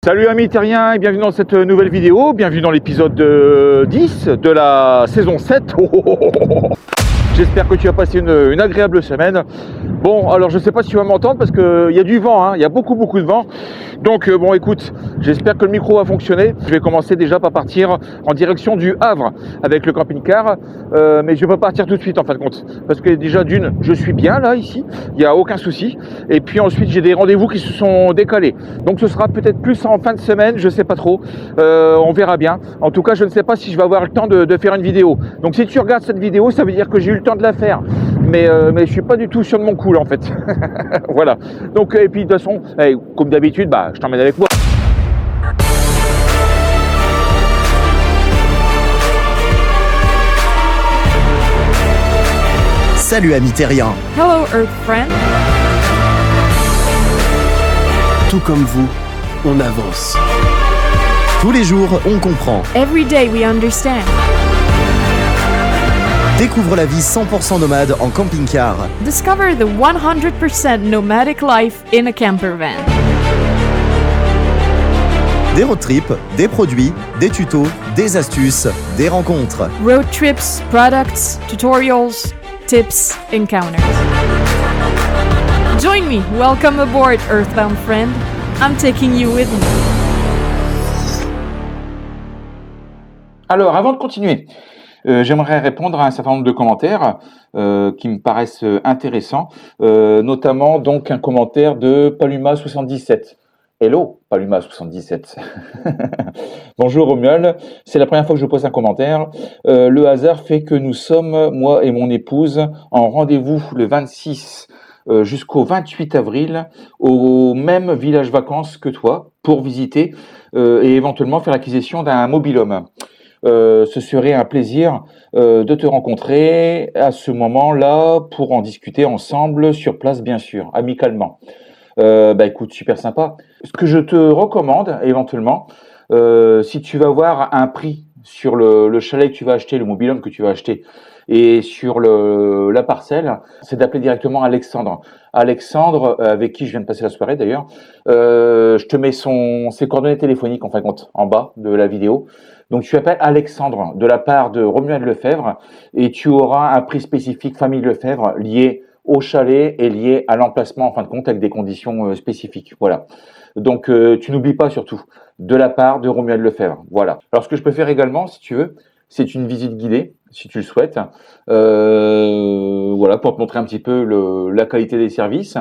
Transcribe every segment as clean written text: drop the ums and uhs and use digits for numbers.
Salut amis terriens et bienvenue dans cette nouvelle vidéo, bienvenue dans l'épisode 10 de la saison 7. J'espère que tu as passé une agréable semaine. Bon, alors je ne sais pas si tu vas m'entendre parce qu'il y a du vent, il y a beaucoup de vent. Donc bon écoute, j'espère que le micro va fonctionner. Je vais commencer déjà par partir en direction du Havre avec le camping-car. Mais je ne vais pas partir tout de suite en fin de compte. Parce que déjà d'une, je suis bien là ici, il n'y a aucun souci. Et puis ensuite j'ai des rendez-vous qui se sont décalés. Donc ce sera peut-être plus en fin de semaine, je ne sais pas trop. On verra bien. En tout cas, je ne sais pas si je vais avoir le temps de faire une vidéo. Donc si tu regardes cette vidéo, ça veut dire que j'ai eu le temps de la faire. Mais je ne suis pas du tout sur de mon coup là en fait. Voilà. Donc et puis de toute façon, comme d'habitude, je t'emmène avec moi. Salut amis terriens. Hello Earth friend. Tout comme vous, on avance. Tous les jours, on comprend. Every day we understand. Découvre la vie 100% nomade en camping-car. Discover the 100% nomadic life in a camper van. Des road trips, des produits, des tutos, des astuces, des rencontres. Road trips, products, tutorials, tips, encounters. Join me. Welcome aboard, Earthbound friend. I'm taking you with me. Alors, avant de continuer, j'aimerais répondre à un certain nombre de commentaires qui me paraissent intéressants, notamment donc un commentaire de Paluma77. Hello Paluma77. Bonjour Romuald, c'est la première fois que je pose un commentaire. Le hasard fait que nous sommes, moi et mon épouse, en rendez-vous le 26 jusqu'au 28 avril au même village vacances que toi pour visiter et éventuellement faire l'acquisition d'un mobil-home. Ce serait un plaisir de te rencontrer à ce moment-là pour en discuter ensemble sur place, bien sûr, amicalement. Écoute, super sympa. Ce que je te recommande éventuellement, si tu vas voir un prix sur le chalet que tu vas acheter, le mobil-home que tu vas acheter, et sur la parcelle, c'est d'appeler directement Alexandre. Alexandre, avec qui je viens de passer la soirée d'ailleurs, je te mets ses coordonnées téléphoniques en fin de compte, en bas de la vidéo. Donc tu appelles Alexandre de la part de Romuald Lefebvre et tu auras un prix spécifique famille Lefebvre lié au chalet et lié à l'emplacement en fin de compte avec des conditions spécifiques. Voilà. Donc tu n'oublies pas surtout de la part de Romuald Lefebvre. Voilà. Alors ce que je peux faire également, si tu veux, c'est une visite guidée, si tu le souhaites. Voilà, pour te montrer un petit peu la qualité des services.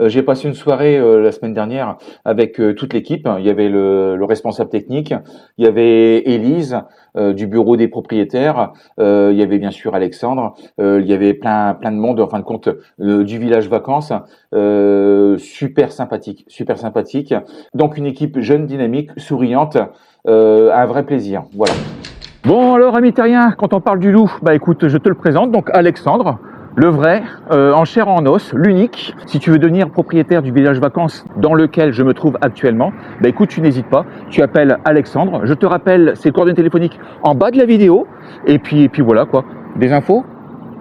J'ai passé une soirée la semaine dernière avec toute l'équipe. Il y avait le responsable technique, il y avait Élise du bureau des propriétaires, il y avait bien sûr Alexandre, il y avait plein de monde, en fin de compte, du village vacances. Super sympathique. Donc une équipe jeune, dynamique, souriante, un vrai plaisir. Voilà. Bon alors amis terriens, quand on parle du loup, écoute, je te le présente, donc Alexandre, le vrai, en chair en os, l'unique. Si tu veux devenir propriétaire du village vacances dans lequel je me trouve actuellement, écoute, tu n'hésites pas, tu appelles Alexandre, je te rappelle ses coordonnées téléphoniques en bas de la vidéo, et puis voilà quoi, des infos.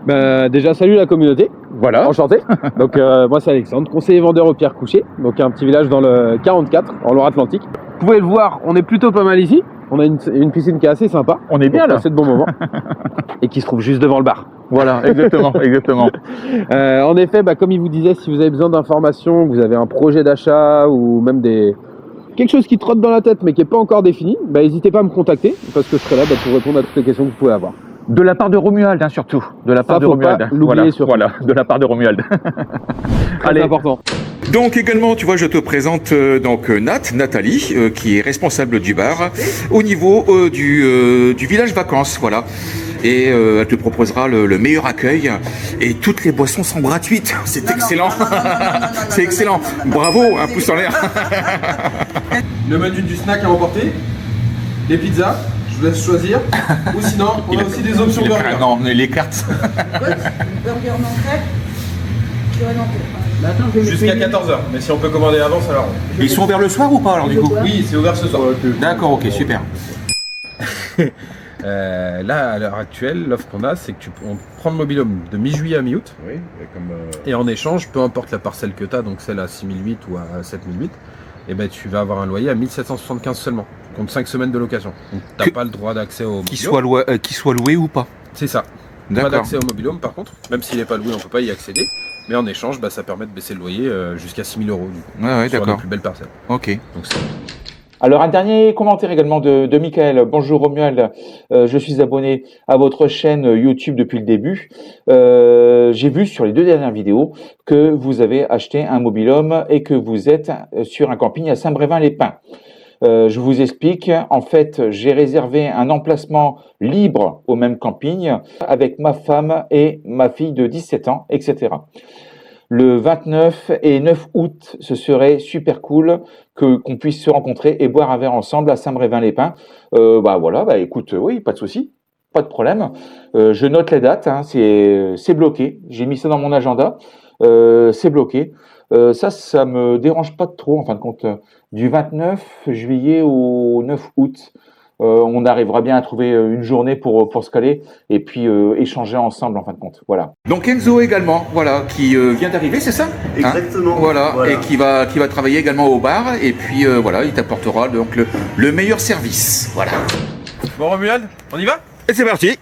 Déjà salut la communauté, Voilà. enchanté. Donc moi c'est Alexandre, conseiller vendeur au Pierre Couché, donc un petit village dans le 44 en Loire-Atlantique. Vous pouvez le voir, on est plutôt pas mal ici. On a une piscine qui est assez sympa. On est bien là. C'est de bons moments. Et qui se trouve juste devant le bar. Voilà, exactement. En effet, comme il vous disait, si vous avez besoin d'informations, vous avez un projet d'achat ou même quelque chose qui trotte dans la tête mais qui n'est pas encore défini, n'hésitez pas à me contacter parce que je serai là pour répondre à toutes les questions que vous pouvez avoir. De la part de Romuald, surtout. De la part de Romuald. Voilà, de la part de Romuald. Allez, important. Donc également, tu vois, je te présente Nathalie, qui est responsable du bar au niveau du village vacances, voilà. Et elle te proposera le meilleur accueil et toutes les boissons sont gratuites. C'est excellent. C'est excellent. Bravo, un pouce en l'air. Le menu du snack à emporter, les pizzas. Je vous laisse choisir. Ou sinon, on a aussi des options burger. Non, les cartes. Burger nantais, purée nantais. Jusqu'à 14h. Mais si on peut commander avant, ça l'arrange. Ils sont ouverts le soir ou pas alors du coup? Oui, c'est ouvert ce soir. D'accord, ok, super. Là, à l'heure actuelle, l'offre qu'on a, c'est que on prend le mobil-home de mi-juillet à mi-août. Oui, et en échange, peu importe la parcelle que tu as, donc celle à 6008 ou à 7008, et ben tu vas avoir un loyer à 1775 seulement, contre 5 semaines de location. Donc tu n'as pas le droit d'accès au mobil-home. Qu'il soit loué ou pas. C'est ça. Pas D'accord. d'accès au mobil-home par contre, même s'il n'est pas loué, on ne peut pas y accéder. Mais en échange, ça permet de baisser le loyer jusqu'à 6 000 euros du coup, Ouais, sur les d'accord. plus belles parcelles. Ok. Donc c'est Alors, un dernier commentaire également de Michael. Bonjour Romuald, je suis abonné à votre chaîne YouTube depuis le début. J'ai vu sur les 2 dernières vidéos que vous avez acheté un mobil-home et que vous êtes sur un camping à Saint-Brévin-les-Pins. Je vous explique, en fait, j'ai réservé un emplacement libre au même camping avec ma femme et ma fille de 17 ans, etc. Le 29 et 9 août, ce serait super cool qu'on puisse se rencontrer et boire un verre ensemble à Saint-Brévin-les-Pins. Écoute, oui, pas de souci, pas de problème. Je note les dates, hein, c'est bloqué. J'ai mis ça dans mon agenda, c'est bloqué. Ça me dérange pas trop en fin de compte. Du 29 juillet au 9 août, on arrivera bien à trouver une journée pour se caler et puis échanger ensemble en fin de compte. Voilà. Donc Enzo également, voilà, qui vient d'arriver, c'est ça? Exactement. Voilà, et qui va travailler également au bar et puis voilà, il t'apportera donc le meilleur service. Voilà. bon. Romuald, on y va? Et c'est parti.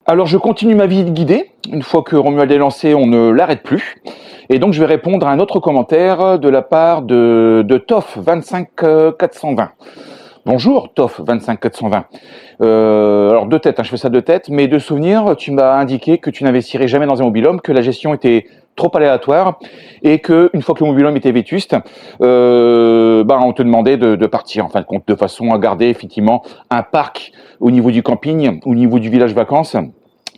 Alors je continue ma visite guidée. Une fois que Romuald est lancé, on ne l'arrête plus. Et donc je vais répondre à un autre commentaire de la part de Toff 25420. Bonjour Toff 25420. Alors de tête, hein, je fais ça de tête, mais de souvenir, tu m'as indiqué que tu n'investirais jamais dans un mobil-home, que la gestion était trop aléatoire et que une fois que le mobil-home était vétuste, on te demandait de partir en fin de compte, de façon à garder effectivement un parc au niveau du camping, au niveau du village vacances.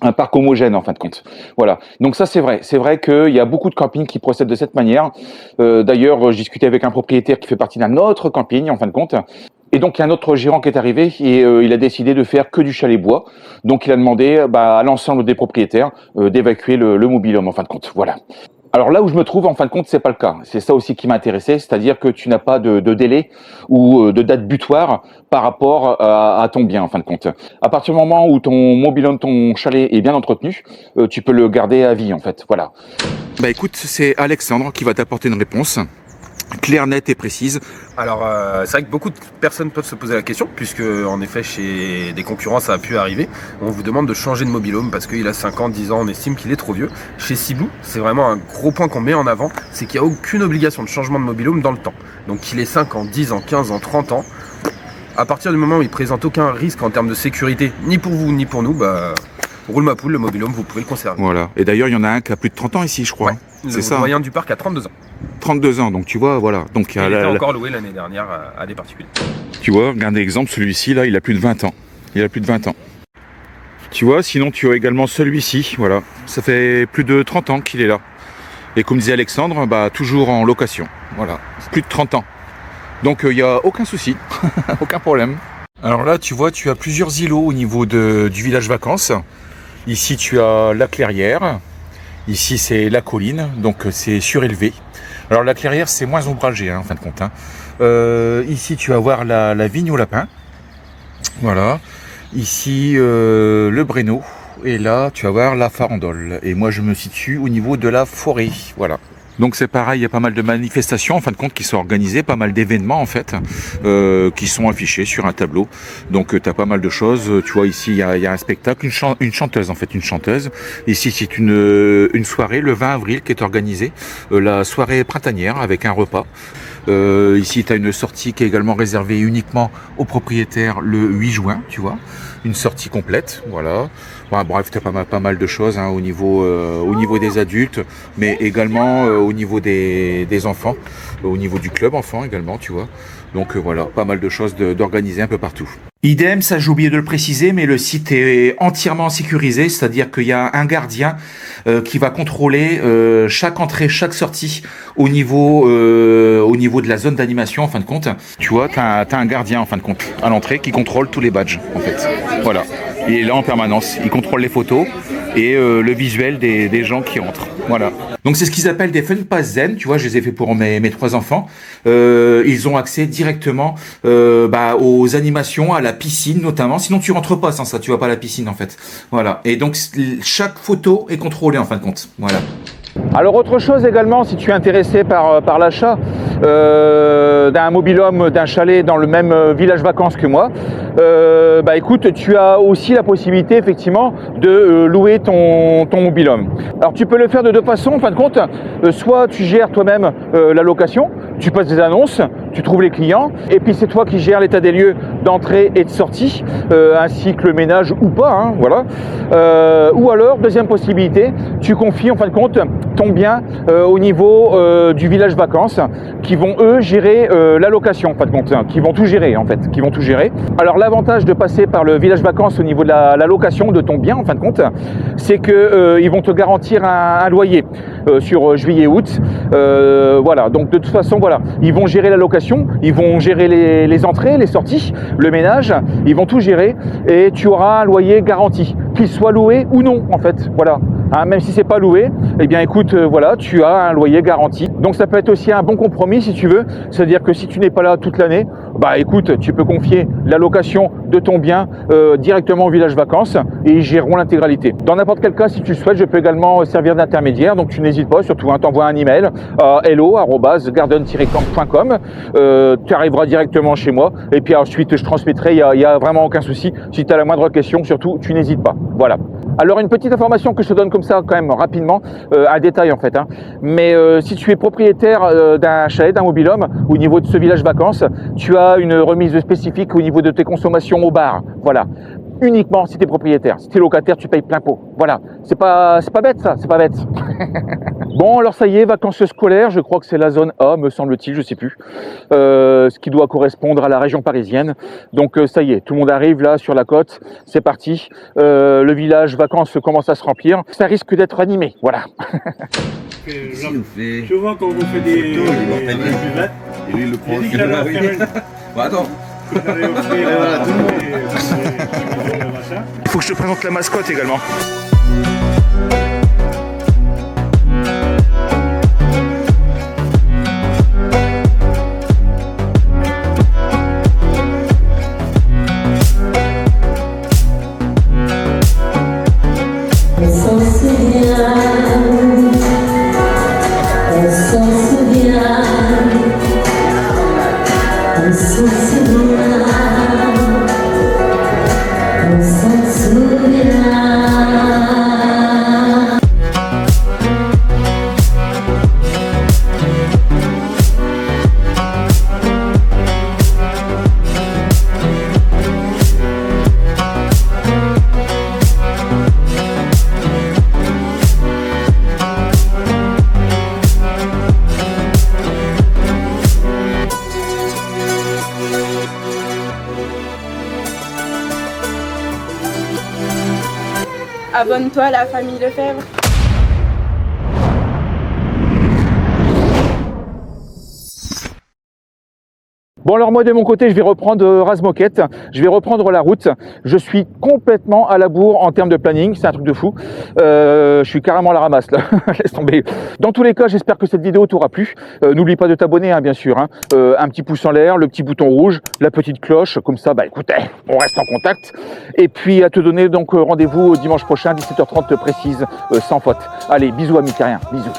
Un parc homogène en fin de compte. Voilà. Donc ça c'est vrai. C'est vrai qu'il y a beaucoup de campings qui procèdent de cette manière. D'ailleurs, j'ai discuté avec un propriétaire qui fait partie d'un autre camping en fin de compte. Et donc il y a un autre gérant qui est arrivé et il a décidé de faire que du chalet bois. Donc il a demandé à l'ensemble des propriétaires d'évacuer le mobil-home en fin de compte. Voilà. Alors là où je me trouve, en fin de compte, c'est pas le cas. C'est ça aussi qui m'intéressait, c'est-à-dire que tu n'as pas de délai ou de date butoir par rapport à ton bien, en fin de compte. À partir du moment où ton mobil-home, ton chalet est bien entretenu, tu peux le garder à vie, en fait. Voilà. Bah écoute, c'est Alexandre qui va t'apporter une réponse. claire, nette et précise. Alors, c'est vrai que beaucoup de personnes peuvent se poser la question, puisque en effet, chez des concurrents, ça a pu arriver. On vous demande de changer de mobil-home parce qu'il a 5 ans, 10 ans, on estime qu'il est trop vieux. Chez Ceeblue, c'est vraiment un gros point qu'on met en avant, c'est qu'il n'y a aucune obligation de changement de mobil-home dans le temps. Donc qu'il ait 5 ans, 10 ans, 15 ans, 30 ans, à partir du moment où il ne présente aucun risque en termes de sécurité, ni pour vous, ni pour nous, roule ma poule, le mobil-home, vous pouvez le conserver. Voilà. Et d'ailleurs, il y en a un qui a plus de 30 ans ici, je crois. Ouais. C'est Le ça. moyen du parc a 32 ans. 32 ans, donc tu vois, voilà. Donc, Il était encore loué l'année dernière à des particuliers. tu vois, regardez l'exemple, celui-ci, là, il a plus de 20 ans. Il a plus de 20 ans. Tu vois, sinon tu as également celui-ci, voilà. Ça fait plus de 30 ans qu'il est là. Et comme disait Alexandre, toujours en location. Voilà, plus de 30 ans. Donc il n'y a aucun souci, aucun problème. Alors là, tu vois, tu as plusieurs îlots au niveau du village vacances. Ici, tu as la clairière. Ici, c'est la colline, donc c'est surélevé. Alors la clairière, c'est moins ombragé, en fin de compte. Ici, tu vas voir la vigne au lapin. Voilà. Ici, le Bréno. Et là, tu vas voir la farandole. Et moi, je me situe au niveau de la forêt. Voilà. Donc c'est pareil, il y a pas mal de manifestations en fin de compte qui sont organisées, pas mal d'événements en fait, qui sont affichés sur un tableau. Donc tu as pas mal de choses. Tu vois ici il y a un spectacle, une chanteuse en fait, une chanteuse. Ici c'est une soirée le 20 avril qui est organisée, la soirée printanière avec un repas. Ici tu as une sortie qui est également réservée uniquement aux propriétaires le 8 juin, tu vois. Une sortie complète, voilà. Bon, bref, tu as pas mal de choses au niveau des adultes, mais également au niveau des enfants, au niveau du club enfant également, tu vois. Donc voilà, pas mal de choses d'organiser un peu partout. Idem, ça j'ai oublié de le préciser, mais le site est entièrement sécurisé, c'est-à-dire qu'il y a un gardien qui va contrôler chaque entrée, chaque sortie au niveau de la zone d'animation en fin de compte. Tu vois, t'as un gardien en fin de compte à l'entrée qui contrôle tous les badges en fait. Voilà, il est là en permanence, il contrôle les photos et le visuel des gens qui entrent. Voilà. Donc c'est ce qu'ils appellent des fun pass zen, tu vois, je les ai fait pour mes 3 enfants. Ils ont accès directement aux animations, à la piscine notamment. Sinon tu rentres pas sans ça, tu vas pas à la piscine en fait. Voilà. Et donc chaque photo est contrôlée en fin de compte. Voilà. Alors autre chose également, si tu es intéressé par l'achat d'un mobil-home, d'un chalet dans le même village vacances que moi, écoute, tu as aussi la possibilité effectivement de louer ton mobil-home. Alors tu peux le faire de 2 façons en fin de compte, soit tu gères toi-même la location, tu passes des annonces, tu trouves les clients, et puis c'est toi qui gères l'état des lieux d'entrée et de sortie, ainsi que le ménage ou pas, voilà. Ou alors, deuxième possibilité, tu confies en fin de compte ton bien au niveau du village vacances, qui vont eux gérer la location en fin de compte, qui vont tout gérer en fait, Alors l'avantage de passer par le village vacances au niveau de la location de ton bien en fin de compte, c'est que ils vont te garantir un loyer sur juillet-août, voilà. Donc de toute façon voilà, ils vont gérer la location, ils vont gérer les entrées, les sorties, le ménage, ils vont tout gérer et tu auras un loyer garanti, qu'il soit loué ou non en fait, voilà. Même si c'est pas loué, eh bien écoute, voilà, tu as un loyer garanti. Donc ça peut être aussi un bon compromis si tu veux, c'est-à-dire que si tu n'es pas là toute l'année, écoute, tu peux confier la location de ton bien directement au village vacances et ils géreront l'intégralité. Dans n'importe quel cas, si tu le souhaites, je peux également servir d'intermédiaire, donc tu n'hésites pas, surtout t'envoies un email à hello@garden-camp.com, tu arriveras directement chez moi et puis ensuite je transmettrai, il y a vraiment aucun souci. Si tu as la moindre question, surtout tu n'hésites pas. Voilà. Alors une petite information que je te donne comme ça quand même rapidement, un détail en fait, mais si tu es propriétaire d'un chalet, d'un mobil-home au niveau de ce village vacances, tu as une remise spécifique au niveau de tes consommations au bar, voilà. Uniquement si tu es propriétaire. Si tu es locataire, tu payes plein pot. Voilà, c'est pas bête ça, c'est pas bête. Bon, alors ça y est, vacances scolaires, je crois que c'est la zone A, me semble-t-il, je sais plus, ce qui doit correspondre à la région parisienne. Donc ça y est, tout le monde arrive là sur la côte, c'est parti. Le village vacances commence à se remplir, ça risque d'être animé, voilà. Souvent quand vous faites des buvettes, et lui, il le prend. il dit qu'il allait faire une... Attends. Il faut que je te présente la mascotte également. On s'en souvient, abonne-toi à la famille Lefebvre. Bon alors moi de mon côté je vais reprendre Razmoket, je vais reprendre la route, je suis complètement à la bourre en termes de planning, c'est un truc de fou, je suis carrément à la ramasse là, laisse tomber. Dans tous les cas j'espère que cette vidéo t'aura plu, n'oublie pas de t'abonner hein, bien sûr, hein. Un petit pouce en l'air, le petit bouton rouge, la petite cloche, comme ça bah écoutez, on reste en contact, et puis à te donner donc rendez-vous dimanche prochain 17h30 précise, sans faute. Allez bisous amis terriens, bisous.